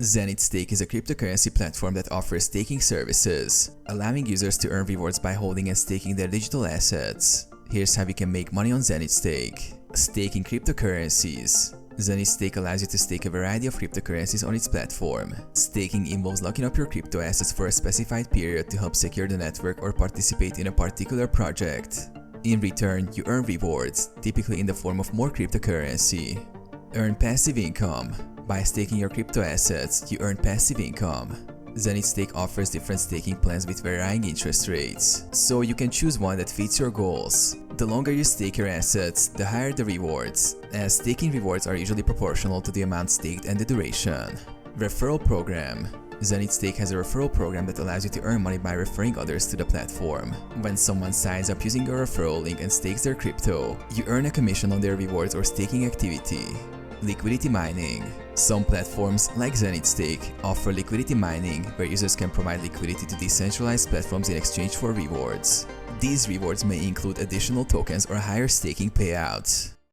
ZenithStake is a cryptocurrency platform that offers staking services, allowing users to earn rewards by holding and staking their digital assets. Here's how you can make money on ZenithStake. Staking cryptocurrencies. ZenithStake allows you to stake a variety of cryptocurrencies on its platform. Staking involves locking up your crypto assets for a specified period to help secure the network or participate in a particular project. In return, you earn rewards, typically in the form of more cryptocurrency. Earn passive income. By staking your crypto assets, you earn passive income. ZenithStake offers different staking plans with varying interest rates, so you can choose one that fits your goals. The longer you stake your assets, the higher the rewards, as staking rewards are usually proportional to the amount staked and the duration. Referral Program. ZenithStake has a referral program that allows you to earn money by referring others to the platform. When someone signs up using your referral link and stakes their crypto, you earn a commission on their rewards or staking activity. Liquidity mining. Some platforms, like ZenithStake, offer liquidity mining where users can provide liquidity to decentralized platforms in exchange for rewards. These rewards may include additional tokens or higher staking payouts.